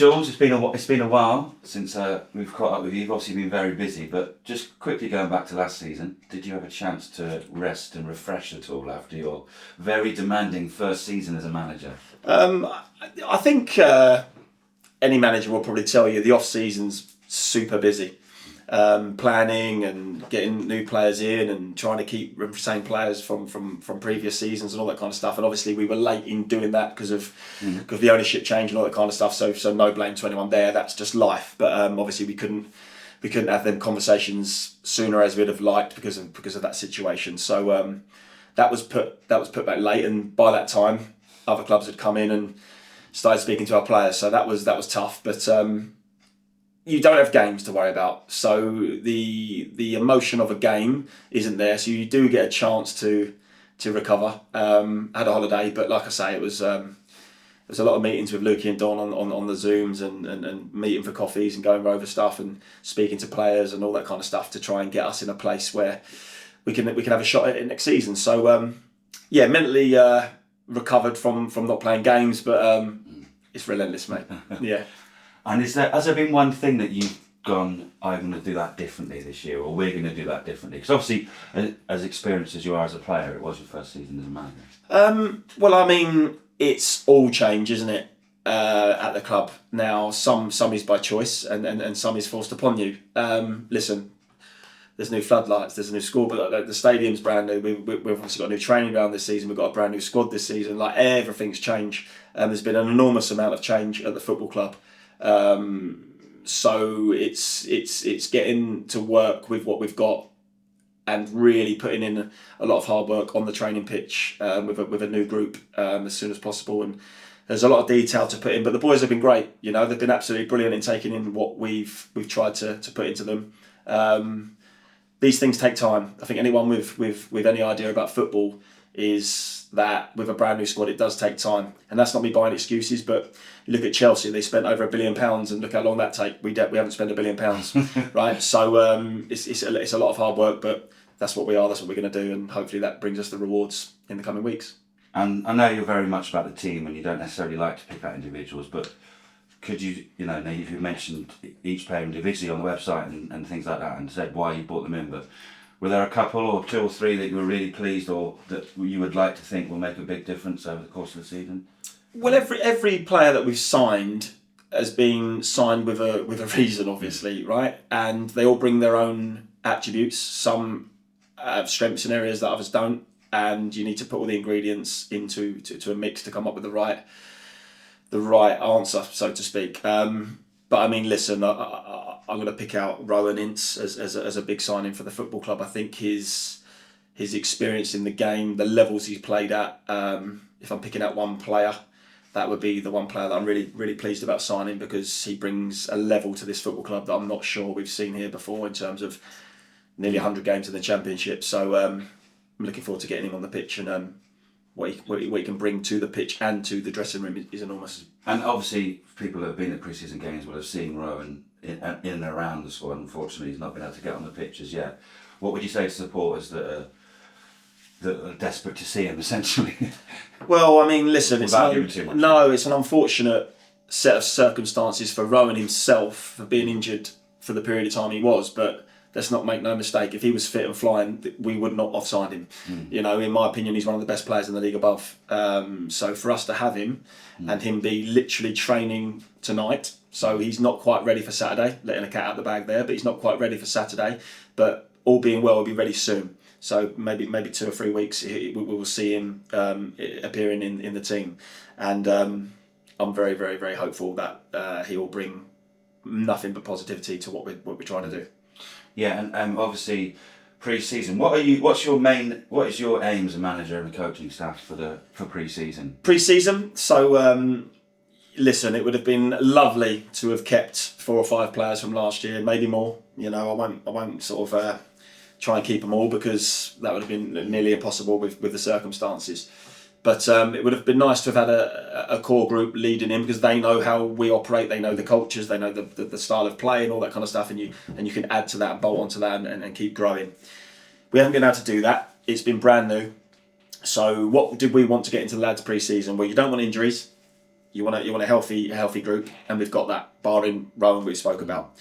Jules, it's been a while since we've caught up with you. You've obviously been very busy, but just quickly going back to last season, did you have a chance to rest and refresh at all after your very demanding first season as a manager? I think any manager will probably tell you the off season's super busy. Planning and getting new players in and trying to keep same players from previous seasons and all that kind of stuff. And obviously we were late in doing that because of the ownership change and all that kind of stuff. So no blame to anyone there. That's just life. But obviously we couldn't have them conversations sooner as we'd have liked because of that situation. So that was put back late, and by that time other clubs had come in and started speaking to our players. So that was tough. But you don't have games to worry about, so the emotion of a game isn't there. So you do get a chance to recover. Had a holiday, but like I say, it was a lot of meetings with Lukey and Don on the Zooms and meeting for coffees and going over stuff and speaking to players and all that kind of stuff to try and get us in a place where we can have a shot at it next season. So mentally recovered from not playing games, but it's relentless, mate. Yeah. And has there been one thing that you've gone, I'm going to do that differently this year, or we're going to do that differently? Because obviously, as experienced as you are as a player, it was your first season as a manager. Well, I mean, it's all change, isn't it? At the club now, some is by choice, and some is forced upon you. Listen, there's new floodlights, there's a new score, but the stadium's brand new. We've obviously got a new training ground this season. We've got a brand new squad this season. Like, everything's changed. There's been an enormous amount of change at the football club. So it's getting to work with what we've got and really putting in a lot of hard work on the training pitch with a new group as soon as possible. And there's a lot of detail to put in, but the boys have been great. You know, they've been absolutely brilliant in taking in what we've tried to put into them. These things take time. I think anyone with any idea about football is that with a brand new squad, it does take time. And that's not me buying excuses, but you look at Chelsea, they spent over £1 billion, and look how long that take. We haven't spent £1 billion, right? So it's a lot of hard work, but that's what we are, that's what we're going to do, and hopefully that brings us the rewards in the coming weeks. And I know you're very much about the team and you don't necessarily like to pick out individuals, but could you now you've mentioned each player individually on the website and things like that and said why you brought them in, but were there a couple or two or three that you were really pleased or that you would like to think will make a big difference over the course of the season? Well, every player that we've signed has been signed with a reason, obviously, right? And they all bring their own attributes. Some have strengths in areas that others don't, and you need to put all the ingredients into a mix to come up with the right answer, so to speak. But I mean, listen, I'm going to pick out Rowan Ince as a big signing for the football club. I think his experience in the game, the levels he's played at. If I'm picking out one player, that would be the one player that I'm really, really pleased about signing, because he brings a level to this football club that I'm not sure we've seen here before in terms of nearly 100 games in the Championship. So I'm looking forward to getting him on the pitch, and what he can bring to the pitch and to the dressing room is enormous. And obviously, people who have been at pre-season games will have seen Rowan in and around the squad. Unfortunately, he's not been able to get on the pitch as yet. What would you say to supporters that are desperate to see him, essentially? Well, I mean, listen, it's an unfortunate set of circumstances for Rowan himself for being injured for the period of time he was, but let's not make no mistake, if he was fit and flying, we would not have signed him. You know, in my opinion, he's one of the best players in the league above. So for us to have him and him be literally training tonight, so he's not quite ready for Saturday, letting a cat out the bag there, but he's not quite ready for Saturday, but all being well, he'll be ready soon. So maybe 2 or 3 weeks, we will see him appearing in the team. And I'm very, very, very hopeful that he will bring nothing but positivity to what we're trying to do. Yeah, and obviously pre-season. What is your aim as a manager and the coaching staff for pre-season? Pre-season. So listen, it would have been lovely to have kept 4 or 5 players from last year, maybe more. You know, I won't sort of try and keep them all, because that would have been nearly impossible with the circumstances. But it would have been nice to have had a core group leading in, because they know how we operate, they know the cultures, they know the style of play and all that kind of stuff, and you can add to that and bolt onto that and keep growing. We haven't been able to do that. It's been brand new. So what did we want to get into the lads pre-season? Well, you don't want injuries. You want a healthy group, and we've got that. Barring Rowan, we spoke about.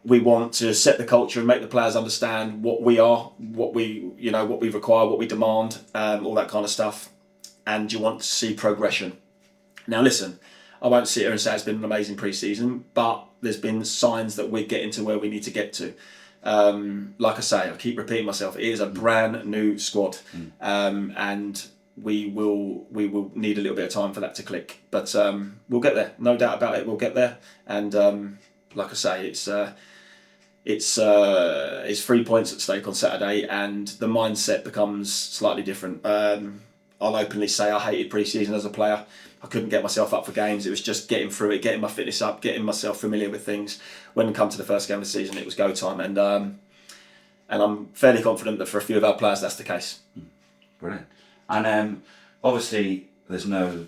We want to set the culture and make the players understand what we are, what we require, what we demand, all that kind of stuff. And you want to see progression. Now, listen, I won't sit here and say it's been an amazing pre-season, but there's been signs that we're getting to where we need to get to. Like I say, I keep repeating myself. It is a brand new squad, and we will need a little bit of time for that to click. But we'll get there, no doubt about it. We'll get there, and like I say, it's 3 points at stake on Saturday, and the mindset becomes slightly different. I'll openly say I hated pre-season as a player. I couldn't get myself up for games. It was just getting through it, getting my fitness up, getting myself familiar with things. When it come to the first game of the season, it was go time, and I'm fairly confident that for a few of our players that's the case. Brilliant. And obviously there's no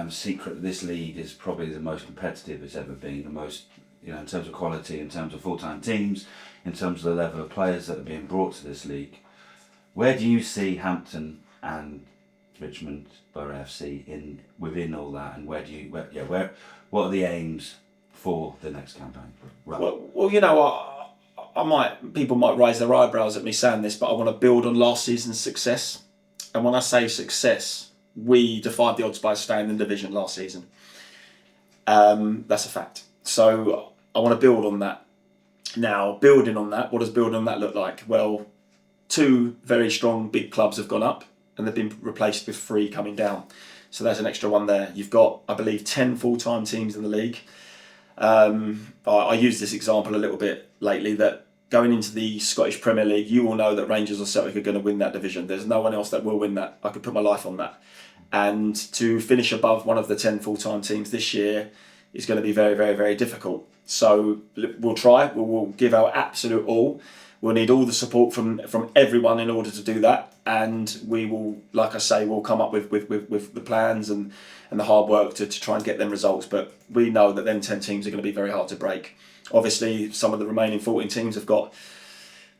secret that this league is probably the most competitive it's ever been. The most, in terms of quality, in terms of full-time teams, in terms of the level of players that are being brought to this league. Where do you see Hampton and Richmond Borough FC within all that, and what are the aims for the next campaign? Right. Well, people might raise their eyebrows at me saying this, but I want to build on last season's success. And when I say success, we defied the odds by staying in the division last season. That's a fact. So I want to build on that. Now, building on that, what does building on that look like? Well, 2 very strong big clubs have gone up, and they've been replaced with 3 coming down. So there's an extra one there. You've got, I believe, 10 full-time teams in the league. I use this example a little bit lately, that going into the Scottish Premier League, you will know that Rangers or Celtic are going to win that division. There's no one else that will win that. I could put my life on that. And to finish above one of the 10 full-time teams this year is going to be very, very, very difficult. So we'll try. We'll give our absolute all. We'll need all the support from everyone in order to do that, and we will, like I say, we'll come up with the plans and the hard work to try and get them results. But we know that them 10 teams are going to be very hard to break. Obviously, some of the remaining 14 teams have got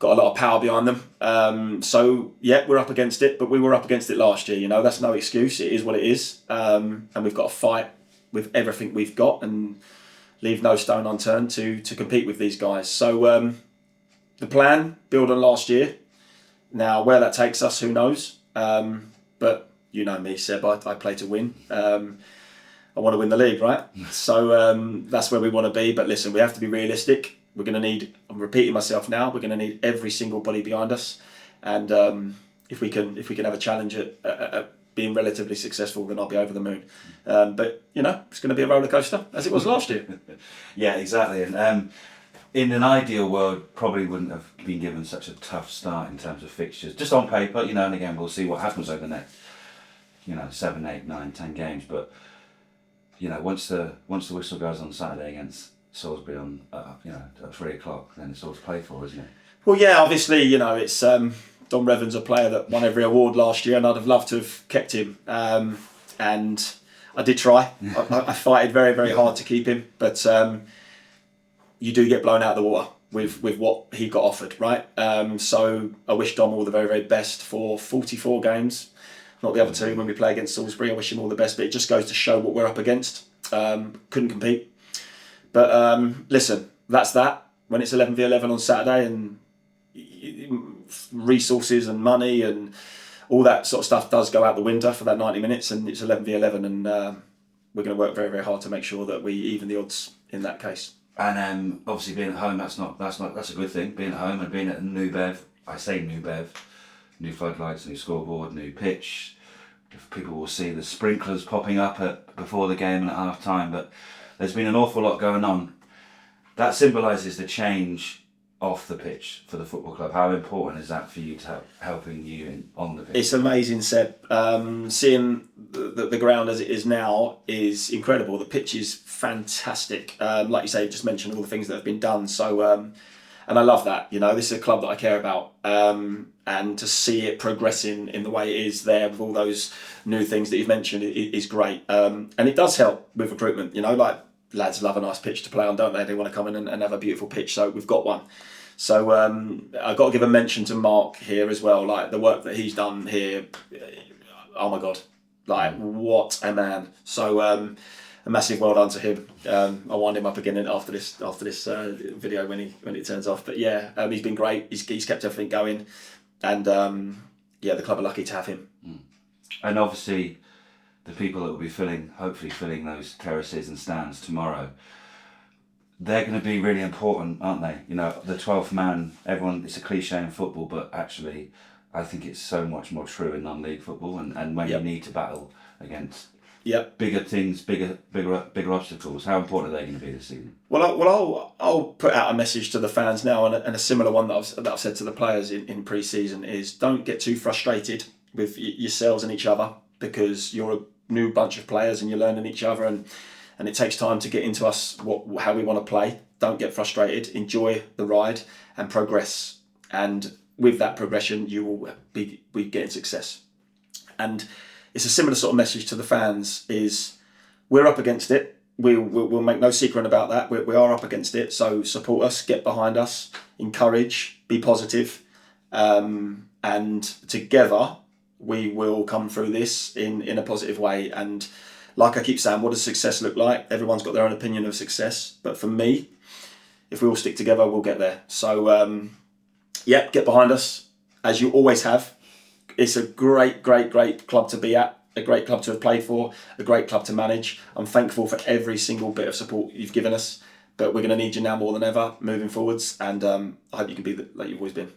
a lot of power behind them. So yeah, we're up against it, but we were up against it last year. That's no excuse. It is what it is, and we've got to fight with everything we've got and leave no stone unturned to compete with these guys. So. The plan, build on last year. Now, where that takes us, who knows? But you know me, Seb, I play to win. I want to win the league, right? So that's where we want to be. But listen, we have to be realistic. We're going to need, I'm repeating myself now, we're going to need every single body behind us. And if we can have a challenge at being relatively successful, then I'll be over the moon. But, it's going to be a roller coaster, as it was last year. Yeah, exactly. And in an ideal world, probably wouldn't have been given such a tough start in terms of fixtures. Just on paper, and again, we'll see what happens over the next, 7, 8, 9, 10 games. But, once the whistle goes on Saturday against Salisbury on, at 3 o'clock, then it's all to play for, isn't it? Well, yeah, obviously, it's Don Revan's a player that won every award last year, and I'd have loved to have kept him. And I did try. I fighted very, very hard to keep him, but you do get blown out of the water with what he got offered, right? So I wish Dom all the very, very best for 44 games. Not the other 2 when we play against Salisbury. I wish him all the best, but it just goes to show what we're up against. Couldn't compete. But listen, that's that. When it's 11v11 on Saturday, and resources and money and all that sort of stuff does go out the window for that 90 minutes, and it's 11v11, and we're going to work very, very hard to make sure that we even the odds in that case. And obviously being at home, that's a good thing. Being at home and being at a new Bev, I say new Bev, new floodlights, new scoreboard, new pitch. People will see the sprinklers popping up before the game and at half time, but there's been an awful lot going on. That symbolises the change off the pitch for the football club. How important is that for you to helping you on the pitch? It's amazing, Seb. Seeing the ground as it is now is incredible. The pitch is fantastic. Like you say, just mentioned all the things that have been done. So, and I love that. This is a club that I care about. And to see it progressing in the way it is there with all those new things that you've mentioned is great. And it does help with recruitment. Like lads love a nice pitch to play on, don't they? They want to come in and have a beautiful pitch. So we've got one. So I've got to give a mention to Mark here as well. Like the work that he's done here, oh my God, Like, what a man. So a massive well done to him. I'll wind him up again after this video when it turns off. But yeah, he's been great. He's kept everything going, and the club are lucky to have him. And obviously, the people that will be hopefully filling those terraces and stands tomorrow, they're going to be really important, aren't they? You know, the 12th man, everyone, it's a cliche in football, but actually I think it's so much more true in non-league football, and when you need to battle against bigger things, bigger obstacles, how important are they going to be this season? Well, I'll put out a message to the fans now, and a similar one that I've said to the players in pre-season is, don't get too frustrated with yourselves and each other, because you're a new bunch of players and you're learning each other, and it takes time to get into us how we want to play. Don't get frustrated. Enjoy the ride and progress. And with that progression, you will be getting success. And it's a similar sort of message to the fans. Is we're up against it. We'll make no secret about that. We are up against it. So support us, get behind us, encourage, be positive, and together we will come through this in a positive way. And like I keep saying, what does success look like? Everyone's got their own opinion of success. But for me, if we all stick together, we'll get there. So, get behind us, as you always have. It's a great, great, great club to be at, a great club to have played for, a great club to manage. I'm thankful for every single bit of support you've given us. But we're going to need you now more than ever moving forwards. And I hope you can be like you've always been.